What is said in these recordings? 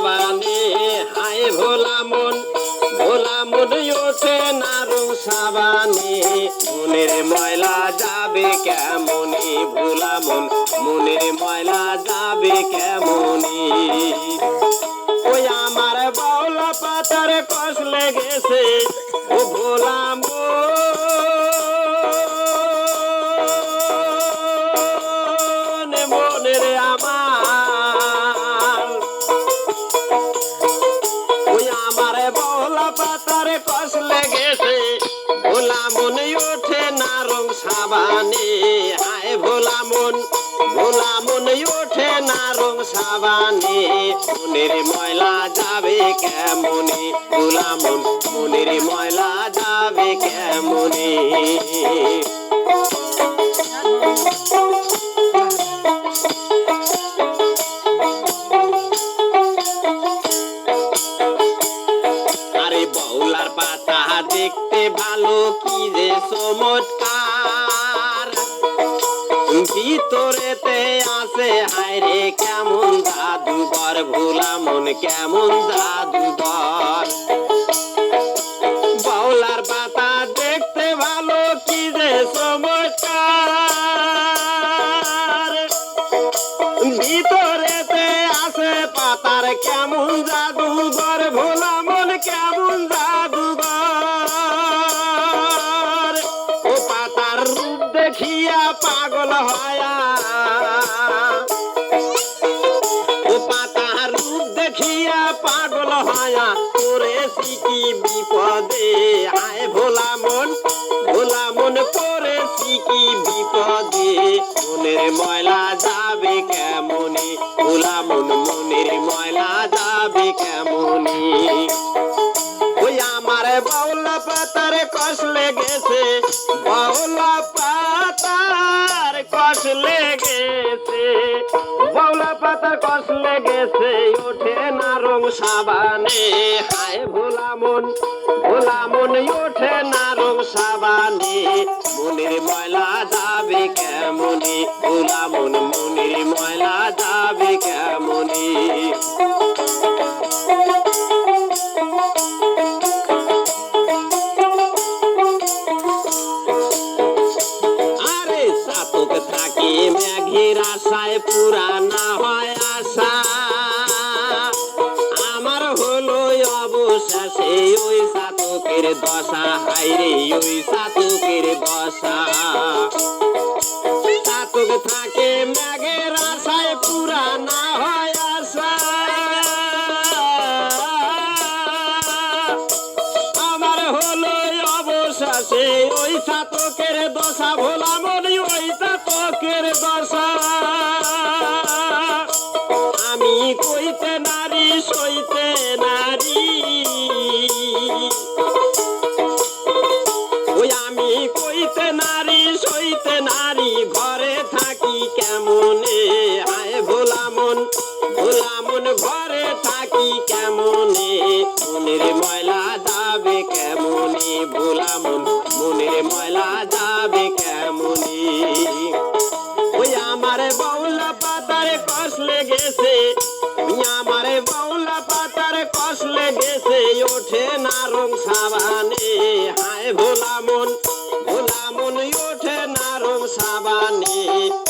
সাবানে হায় ভোলা মন ওঠে না রং সাবানে মনের ময়লা যাবে কেমনি ভোলা মন মনের ময়লা যাবে কেমনি ওই আমার বাউলা পাতার কষ লেগেছে ও ভোলা মন মনের আমার ওই আমার বাউলা পাতার কষ লেগেছে ভোলা মন ওঠে না রং সাবানে হায় ভোলা মন ওঠে না রং সাবানে মনের ময়লা যাবে কেমনি ভোলা মন মনের ময়লা যাবে কেমনি আরে বাউলার পাতা দেখতে ভালো কি যে চমৎকার ভিতরেতে আছে হায়রে কেমন জাদুঘর ভোলা মন কেমন জাদুঘর বাউলার পাতা দেখতে ভালো কি যে চমৎকার ভিতরেতে আছে পাতার কেমন জাদুঘর ভোলা মন কেমন জাদুঘর ও পাতার রূপ দেখিয়া পাগল হয়া ও পাতার রূপ দেখিয়া পাগল হয়া করেছি কি বিপদে আয় ভোলা মন করেছি কি বিপদে মনের ময়লা যাবে কেমনি ভোলা মন মনের ময়লা যাবে কেমনি ওই আমার বাউলা পাতার কষ লেগেছে বাউলা পাতার কষ লেগেছে বাউলা পাতার কষ লেগেছে ওঠে না রং সাবানে হায় ভোলা মন ওঠে না রং সাবানে মনের ময়লা যাবে কেমনি ভোলা মন মনের ময়লা যাবে কেমনি আরে চাতক থাকে মেঘের আশায় পুরানা হয় আশা আমার হলো অবশেষে ওই চাতকের দশা হায়রে ওই চাতকের দশা চাতক থাকে মেঘের আশায় পুরানা হয় আশা আমার হলো অবশেষে ওই চাতকের দশা ভোলা মন ওই চাতকের দশা আমি কইতে নারী সইতে নারী ওই আমি কইতে নারী সইতে নারী ঘরে থাকি কেমনে আয় ভোলা মন ঘরে থাকি কেমনে মনের ময়লা যাবে কেমনি ভোলা মন মনের ময়লা যাবে কেমনি ওই আমার বাউলা পাতার কষ লেগেছে আমার বাউলা পাতার কষ লেগেছে ওঠে না রং সাবানে হায় ভোলা মন ওঠে না রং সাবানে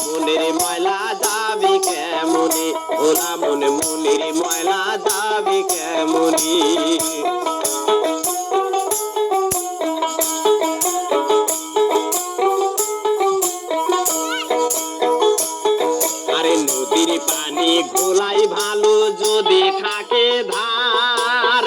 মনের ময়লা যাবে কেমনি ভোলা মন মনের ময়লা যাবে কেমনি আরে নদীর পানি ঘোলাই ভালো যদি থাকে ধার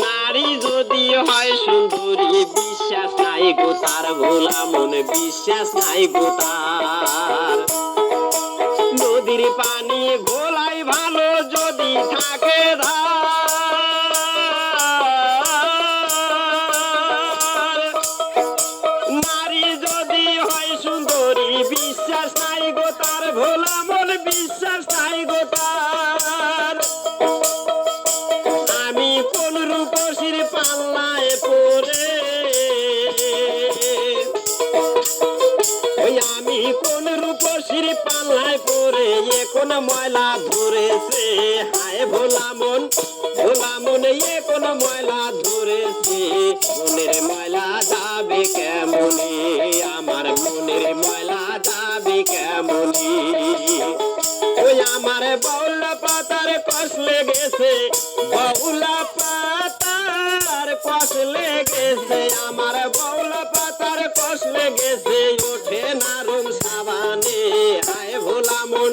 নারী যদি হয় সুন্দরী বিশ্বাস নাই গো তার ভোলা মন বিশ্বাস নাই গো তার নদীর পানি ঘোলাই ভালো যদি থাকে ধার নারী যদি হয় সুন্দরী বিশ্বাস নাই গো তার ভোলা মন বিশ্বাস নাই গো তার আমি কোন রূপসীর পাল্লায় পড়ে ওই আমি কোন রূপসীর পাল্লায় পড়ে কোন ময়লা ধরেছে হায় হায় ভোলা মন এ কোন ময়লা ধরেছে মনের ময়লা যাবে কেমনে আমার মনের ময়লা যাবে কেমনে ওই আমার বাউলা পাতার কষ লেগেছে বাউলা পাতার কষ লেগেছে আমার বাউলা পাতার কষ লেগেছে ওঠে না রং সাবানে হায় ভোলা মন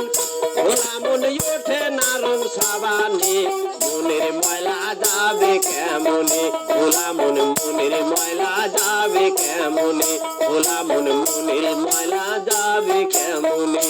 ওঠে না রং সাবানে মনের ময়লা যাবে কেমনে ভোলা মনের ময়লা যাবে কেমনে ভোলা মনের ময়লা যাবে কেমনে